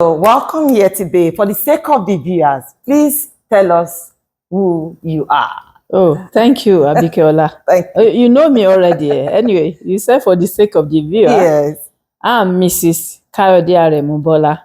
So welcome here today. For the sake of the viewers, please tell us who you are. Oh, thank you, Abikeola. Thank you. You know me already. Anyway, you said for the sake of the viewer. Yes. I'm Mrs. Kayode Aremubola.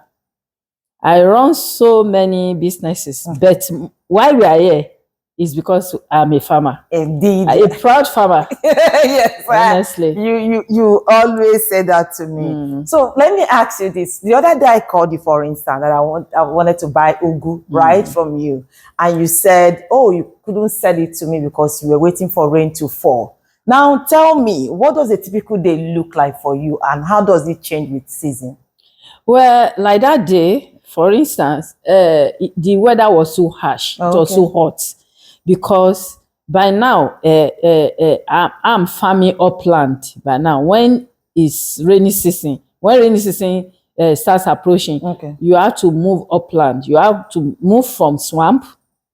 I run so many businesses, but why we are here is because I'm a farmer. Indeed. A proud farmer. Yes. Honestly. You always say that to me. So let me ask you this. The other day I called you, for instance, that I wanted to buy ugu, right, from you. And you said, oh, you couldn't sell it to me because you were waiting for rain to fall. Now tell me, what does a typical day look like for you and how does it change with season? Well, like that day, for instance, the weather was so harsh. It was so hot because by now I'm farming upland. By now, when it's rainy season, starts approaching, you have to move upland. You have to move from swamp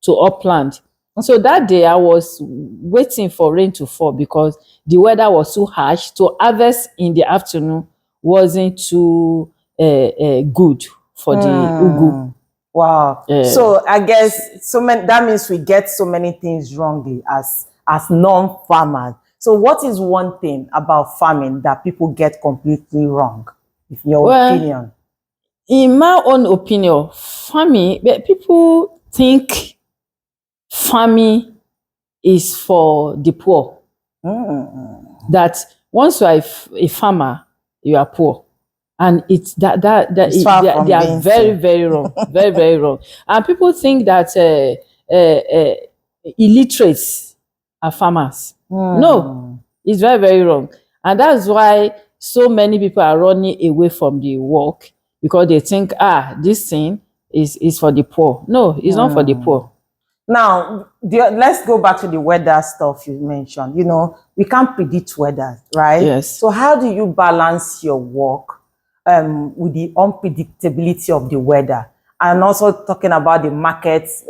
to upland. So that day I was waiting for rain to fall because the weather was so harsh. To harvest in the afternoon wasn't too good for the ugu. Wow. So I guess that means we get so many things wrongly as non-farmers. So what is one thing about farming that people get completely wrong, in your opinion? In my own opinion, farming, people think farming is for the poor. That once you are a farmer, you are poor. And it's they are very, very wrong. Very, very wrong. And people think that illiterates are farmers. No, it's very, very wrong. And that's why so many people are running away from the work because they think, this thing is for the poor. No, it's not for the poor. Now, let's go back to the weather stuff you mentioned. You know, we can't predict weather, right? Yes. So how do you balance your work with the unpredictability of the weather? And also talking about the markets,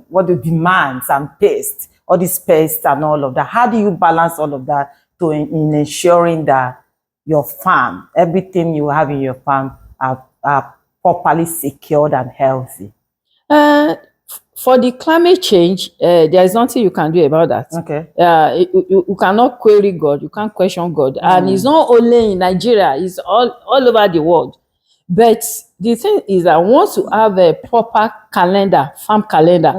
what the demands and taste, all this paste and all of that. How do you balance all of that in ensuring that your farm, everything you have in your farm are properly secured and healthy? For the climate change, there is nothing you can do about that. Okay. You cannot query God. You can't question God. And it's not only in Nigeria. It's all over the world. But the thing is that once you have a proper calendar, farm calendar,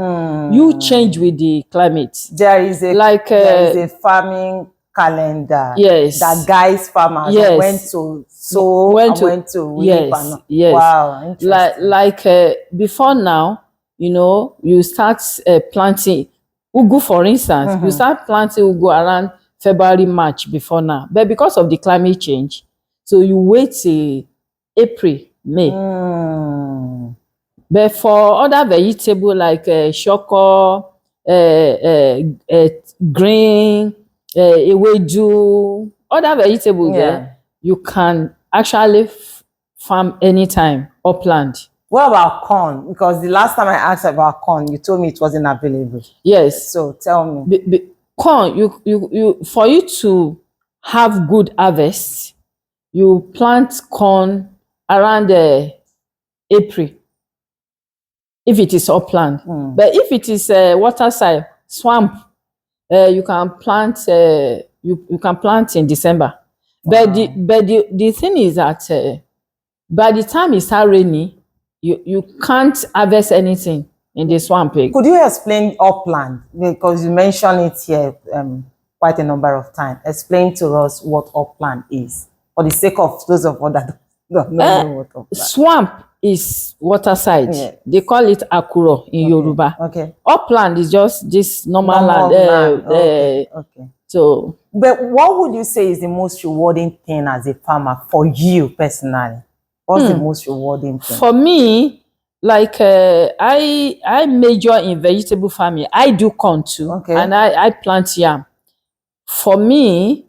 you change with the climate. There is a farming calendar. Yes. That guides farmers. Yes. When to sow and when to reap. Yes. Yes. Wow. Interesting. Like before now, you know, you start planting ugu, for instance. You start planting ugu around February, March before now. But because of the climate change, so you wait till April, May. But for other vegetables like shoko, green, ewedu, other vegetables, you can actually farm anytime upland. What about corn? Because the last time I asked about corn, you told me it wasn't available. Yes. So tell me. Corn, you for you to have good harvest, you plant corn around April. If it is upland, but if it is waterside swamp, you can plant. You can plant in December. Wow. But the thing is that by the time it starts raining, you can't harvest anything in the swamp. Could you explain upland? Because you mentioned it here quite a number of times. Explain to us what upland is, for the sake of those of us that don't know what upland is. Swamp is waterside. Yeah. They call it akuro in Yoruba. Okay. Upland is just this normal land. Okay. So, but what would you say is the most rewarding thing as a farmer for you personally? What's the most rewarding thing? For me, like I major in vegetable farming. I do corn too, and I plant yam. For me,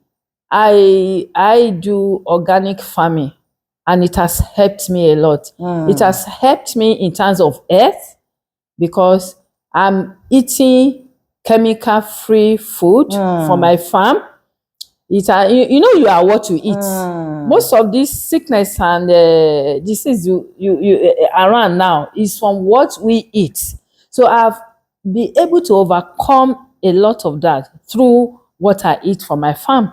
I do organic farming, and it has helped me a lot. It has helped me in terms of earth because I'm eating chemical-free food from my farm. You know you are what you eat. Most of this sickness and disease you around now is from what we eat. So I've been able to overcome a lot of that through what I eat from my farm.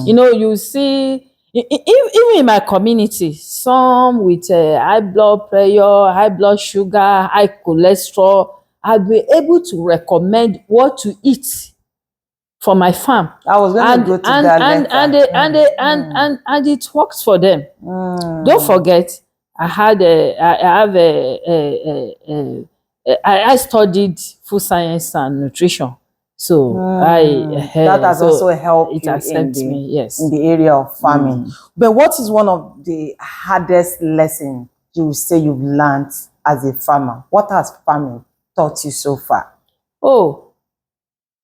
You know, you see, even in my community, some with high blood pressure, high blood sugar, high cholesterol, I've been able to recommend what to eat for my farm. I was going to go to that and it works for them. Don't forget, I studied food science and nutrition, so that has also helped it you accepts me. Yes, in the area of farming. But what is one of the hardest lessons you would say you've learned as a farmer? What has farming taught you so far? Oh,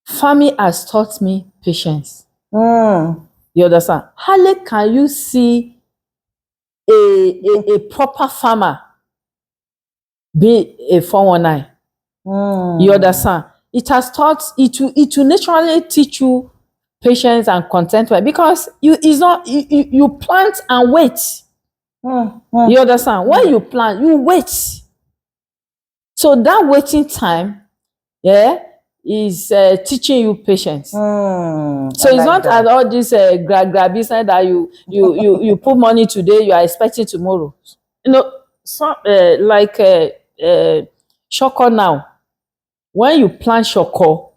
farming has taught me patience. You understand? How can you see a proper farmer be a 419? You understand? It has taught it will naturally teach you patience and contentment, because you plant and wait. You understand? When you plant, you wait. So that waiting time, is teaching you patience. So it's not at all this grab business that you put money today, you are expecting tomorrow. You know, some like shoko now. When you plant shoko,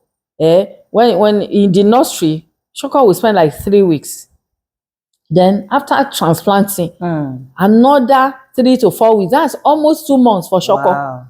when in the nursery, shoko will spend like 3 weeks. Then after transplanting, another 3 to 4 weeks. That's almost 2 months for shoko. Wow.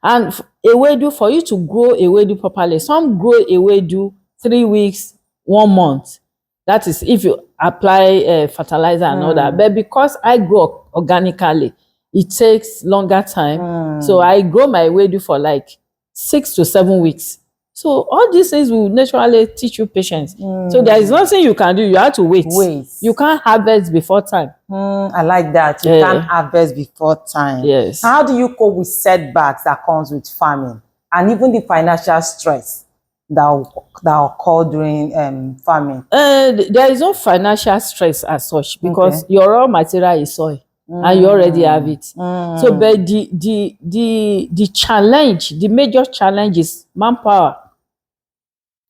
And ewedu, for you to grow ewedu properly, some grow ewedu 3 weeks, 1 month. That is if you apply fertilizer and all that. But because I grow organically, it takes longer time. So I grow my ewedu for like 6 to 7 weeks. So all these things will naturally teach you patience. So there is nothing you can do. You have to wait. You can't harvest before time. I like that. You can't harvest before time. Yes. How do you cope with setbacks that comes with farming, and even the financial stress that occur during farming? There is no financial stress as such, because your raw material is soil. And you already have it. So, but the challenge, the major challenge is manpower.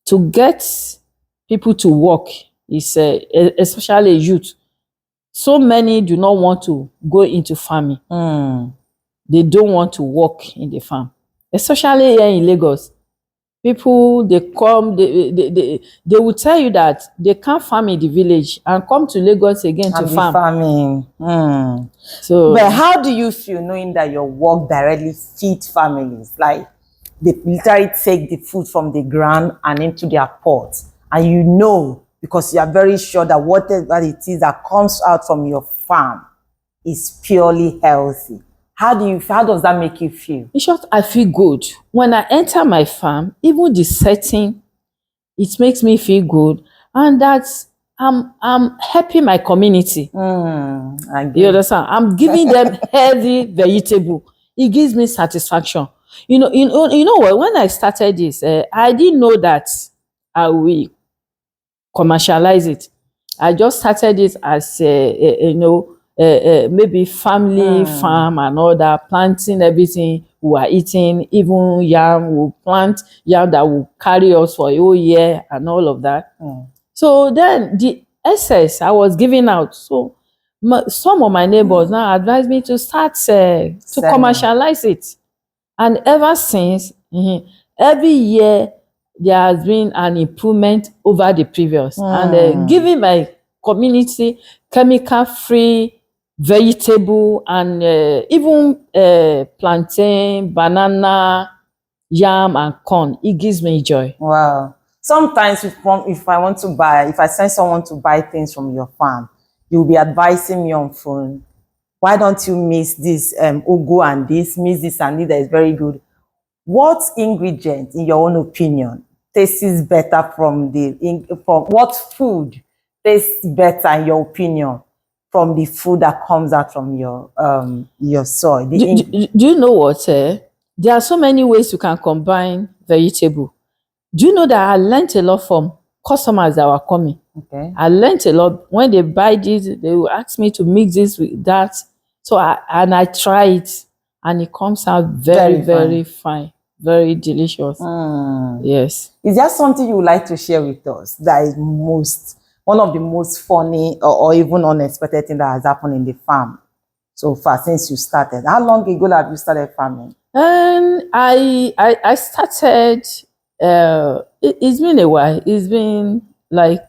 To get people to work is especially youth. So many do not want to go into farming. They don't want to work in the farm, especially here in Lagos. People, they come, they will tell you that they can't farm in the village and come to Lagos again to farm. Farming. So, but how do you feel knowing that your work directly feeds families? Like, they literally take the food from the ground and into their pots, and you know, because you are very sure that whatever it is that comes out from your farm is purely healthy. How does that make you feel? In short, I feel good. When I enter my farm, even the setting, it makes me feel good. And that's, I'm helping my community. You understand? I'm giving them healthy vegetable. It gives me satisfaction. You know what? When I started this, I didn't know that I will commercialize it. I just started it as maybe family farm and all that, planting everything we are eating, even yam. We'll plant yam that will carry us for a whole year and all of that. So then the excess I was giving out. So some of my neighbors now advised me to start to commercialize it. And ever since, every year there has been an improvement over the previous. And giving my community chemical-free vegetable and even plantain, banana, yam, and corn, it gives me joy. Wow. Sometimes if I send someone to buy things from your farm, you'll be advising me on phone, why don't you mix this ugu and this, mix this and this, that is very good. What ingredient, in your own opinion, tastes better from what food tastes better, in your opinion, from the food that comes out from your soil? Do you know what? There are so many ways you can combine vegetable. Do you know that I learned a lot from customers that were coming. Okay. I learned a lot. When they buy this, they will ask me to mix this with that. So I try it, and it comes out very, very fine, very delicious. Yes. Is there something you would like to share with us that is one of the most funny or even unexpected thing that has happened in the farm so far since you started? How long ago have you started farming? I started. It's been a while. It's been like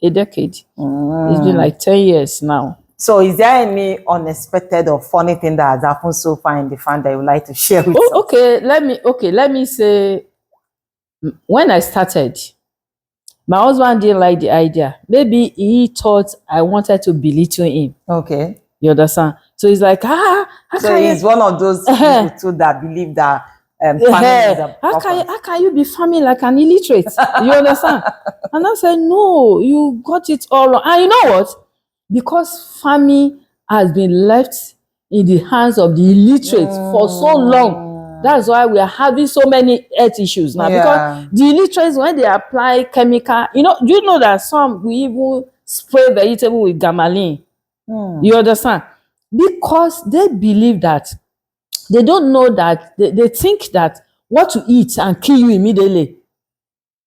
a decade. It's been like 10 years now. So is there any unexpected or funny thing that has happened so far in the farm that you would like to share with us? Okay, let me say, when I started, my husband didn't like the idea. Maybe he thought I wanted to belittle him. Okay. You understand? So he's like, so he's one of those people too that believe that farming is a how can you be farming like an illiterate? You understand? And I said, no, you got it all wrong. And you know what? Because farming has been left in the hands of the illiterates for so long. That's why we are having so many health issues now. Because the illiterates, when they apply chemical, do you know that some we even spray vegetable with gamalin? You understand? Because they believe that, they don't know that, they think that what to eat and kill you immediately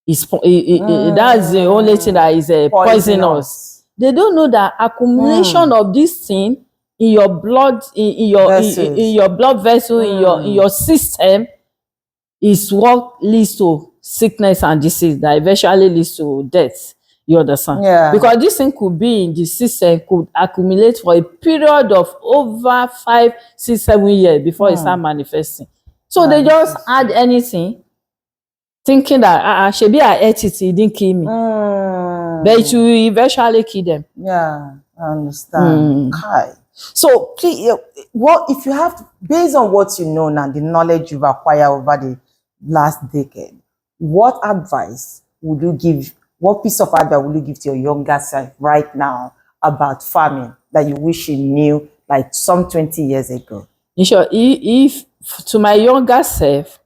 is that's the only thing that is poisonous. They don't know that accumulation of this thing in your blood, in your blood vessel, in your system, is what leads to sickness and disease that eventually leads to death. You understand? Yeah. Because this thing could be in the system, could accumulate for a period of over 5, 6, 7 years before it start manifesting. So they just add anything, thinking that shebi I ate it didn't kill me. But it will eventually kill them. Yeah, I understand. Okay. So please, if you have, based on what you know now, the knowledge you've acquired over the last decade, what advice would you give? What piece of advice would you give to your younger self right now about farming that you wish you knew like some 20 years ago? In short, if to my younger self,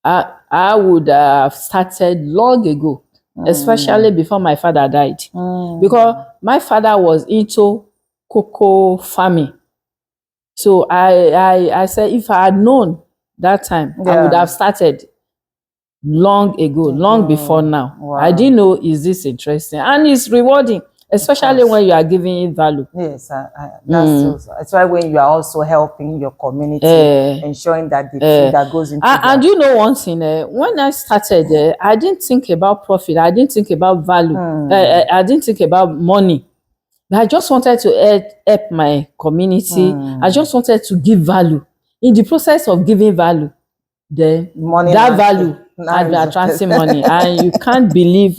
I would have started long ago, especially before my father died. Because my father was into cocoa farming. So I said, if I had known that time, I would have started long ago, long before now. Wow. I didn't know is this interesting, and it's rewarding, especially when you are giving it value. Yes, that's why when you are also helping your community, ensuring that the food that goes into and you know one thing, when I started, I didn't think about profit, I didn't think about value, I didn't think about money. I just wanted to help my community. I just wanted to give value. In the process of giving value, then that value had been attracting money, and you can't believe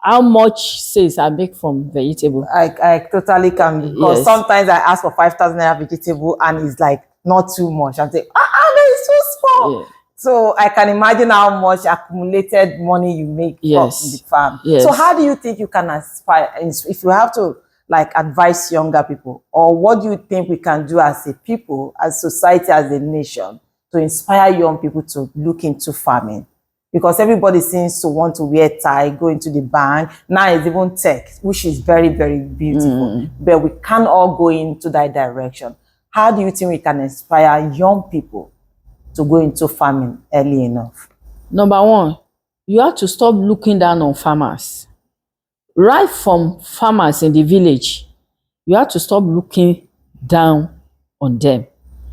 how much sales I make from vegetable. I totally can, because sometimes I ask for 5,000 naira vegetable and it's like not too much. I'm saying, it's so small. Yeah. So I can imagine how much accumulated money you make from the farm. So how do you think you can aspire, if you have to like advise younger people, or what do you think we can do as a people, as society, as a nation, to inspire young people to look into farming? Because everybody seems to want to wear tie, go into the bank. Now it's even tech, which is very, very beautiful. But we can't all go into that direction. How do you think we can inspire young people to go into farming early enough? Number one, you have to stop looking down on farmers. Right from farmers in the village, you have to stop looking down on them.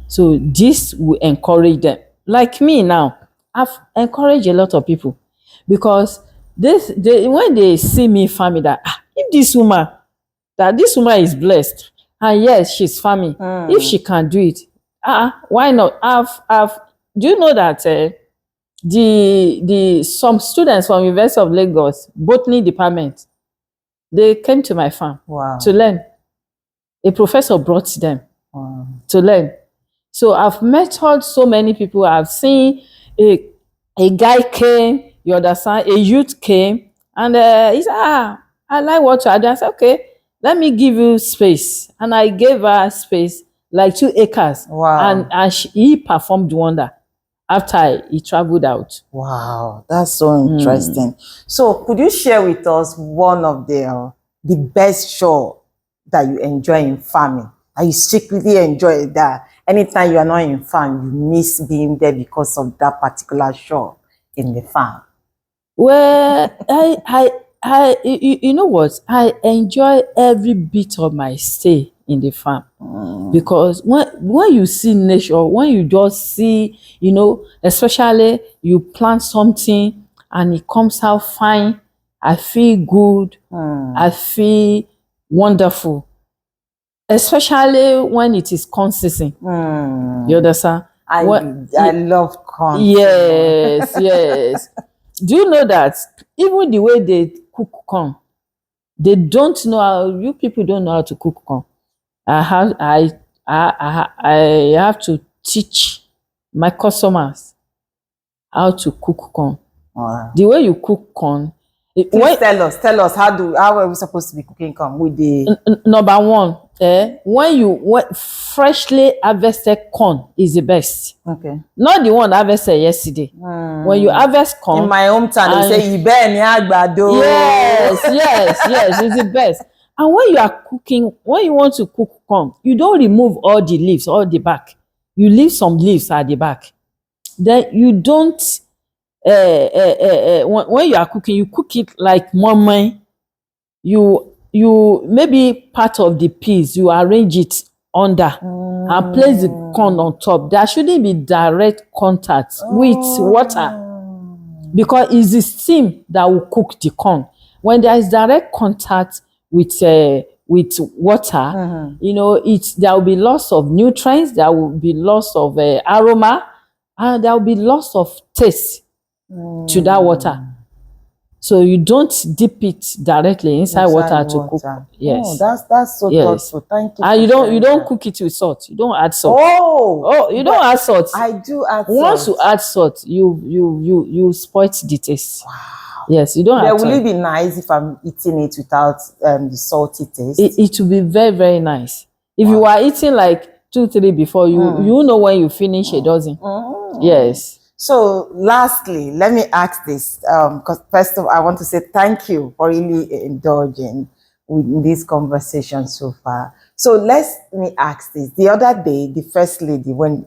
So this will encourage them. Like me now, I've encouraged a lot of people, because when they see me farming, that if this woman is blessed, and yes, she's farming, if she can do it, why not? Do you know that some students from University of Lagos botany department, they came to my farm to learn. A professor brought them to learn. So I've mentored so many people. I've seen a guy came, you understand, a youth came, and he said, I like what you are doing. I said, okay, let me give you space. And I gave her space, like 2 acres. And he performed wonder. after he traveled out. Wow, that's so interesting. So, could you share with us one of the best chore that you enjoy in farming? That you secretly enjoy that anytime you are not in farm, you miss being there because of that particular chore in the farm? Well, you know what? I enjoy every bit of my stay in the farm. Because when you see nature, when you just see, especially you plant something and it comes out fine, I feel good, I feel wonderful. Especially when it is corn season. You understand? I love corn. Yes, yes. Do you know that even the way they cook corn, they don't know how, you people don't know how to cook corn. I have to teach my customers how to cook corn. Wow. The way you cook corn, Please tell us how are we supposed to be cooking corn with the number one, when freshly harvested corn is the best. okay. Not the one harvested yesterday. When you harvest corn In my hometown, they say Ibe ni agbado. yes, it's the best. And when you are cooking, when you want to cook corn, you don't remove all the leaves, all the back. You leave some leaves at the back. Then you don't. When you are cooking, you cook it like mama. You maybe part of the peas, you arrange it under and place the corn on top. There shouldn't be direct contact with water, because it's the steam that will cook the corn. When there is direct contact with water, there will be loss of nutrients, there will be loss of aroma, and there will be loss of taste to that water. So you don't dip it directly inside water to cook. Yes. Oh, that's so thoughtful. Thank you. And you don't cook it with salt. You don't add salt. You don't add salt. I do add salt. Once you add salt, you spoil the taste. Wow. Yes, you don't add salt. Will it be nice if I'm eating it without the salty taste? It will be very, very nice. If you are eating like 2-3 before, you know when you finish a dozen. Yes. So lastly, let me ask this, because first of all, I want to say thank you for really indulging with this conversation so far. So let me ask this. The other day, the first lady, when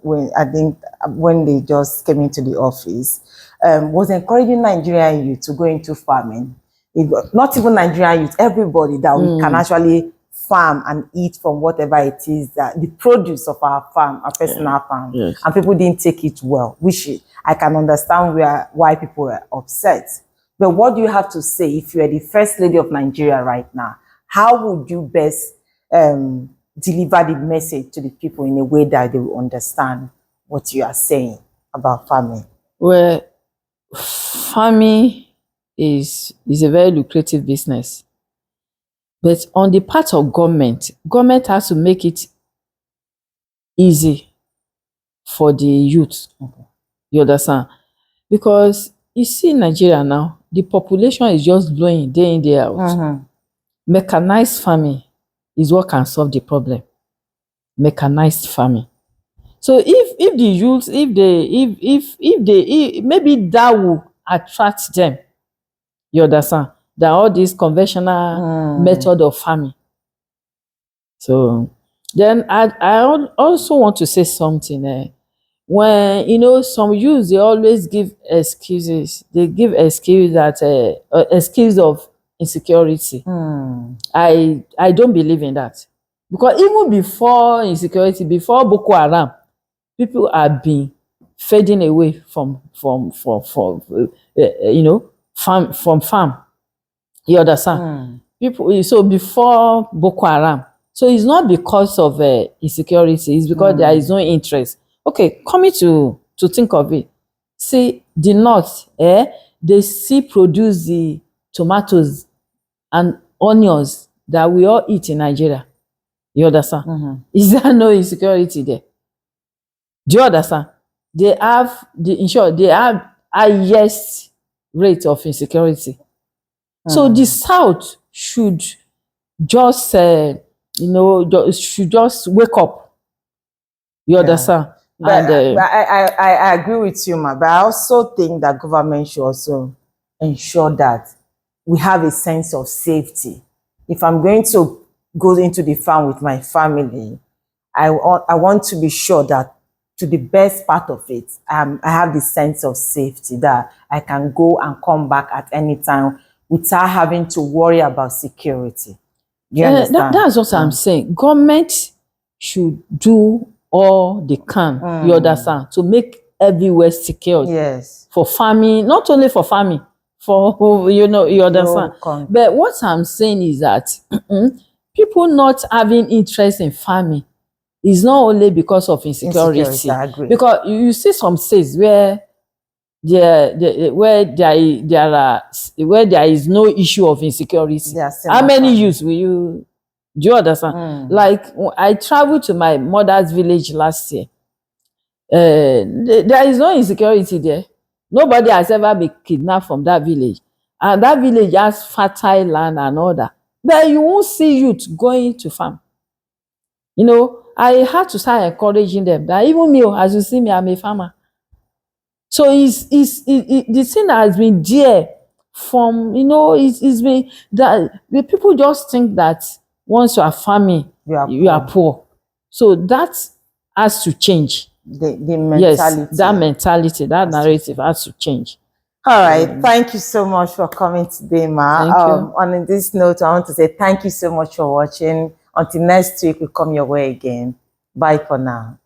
they just came into the office, was encouraging Nigerian youth to go into farming. Not even Nigerian youth, everybody that we can actually farm and eat from whatever it is that the produce of our farm, our personal farm. Yes. And people didn't take it well, which I can understand why people are upset. But what do you have to say if you are the first lady of Nigeria right now? How would you best deliver the message to the people in a way that they will understand what you are saying about farming? Well, farming is a very lucrative business. But on the part of government has to make it easy for the youth. Okay. You understand? Because you see Nigeria now, the population is just blowing day in, day out. Mechanized farming is what can solve the problem. Mechanized farming. So if the youth, maybe that will attract them. You understand? That all this conventional method of farming. So then I also want to say something. When some youths, they always give excuses. They give excuse of insecurity. I don't believe in that, because even before insecurity, before Boko Haram, people have been fading away from farm. You understand? People. So before Boko Haram, so it's not because of insecurity. It's because there is no interest. Okay, coming to think of it, see the north, they still produce the tomatoes and onions that we all eat in Nigeria. You understand? Is there no insecurity there? Do you understand? They have they have highest rate of insecurity. So the South should just should just wake up. You understand? But, And I agree with you, ma. But I also think that government should also ensure that we have a sense of safety. If I'm going to go into the farm with my family, I want to be sure that to the best part of it, I have the sense of safety that I can go and come back at any time without having to worry about security. You understand? that's what I'm saying. Government should do all they can, you understand, to make everywhere secure. Yes. For farming, not only for farming, for, you understand. But what I'm saying is that people not having interest in farming is not only because of insecurity. I agree. Because you see some states where where there is no issue of insecurity. How many youths will you? Do you understand? Like, I traveled to my mother's village last year. There is no insecurity there. Nobody has ever been kidnapped from that village, and that village has fertile land and all that. But you won't see youth going to farm. I had to start encouraging them that even me, as you see me, I'm a farmer. So the thing that has been there from, it's been that the people just think that once you are farming, you are poor. So that has to change. The mentality. Yes, that mentality, that narrative has to change. All right. Thank you so much for coming today, ma. Thank you. On this note, I want to say thank you so much for watching. Until next week, we come your way again. Bye for now.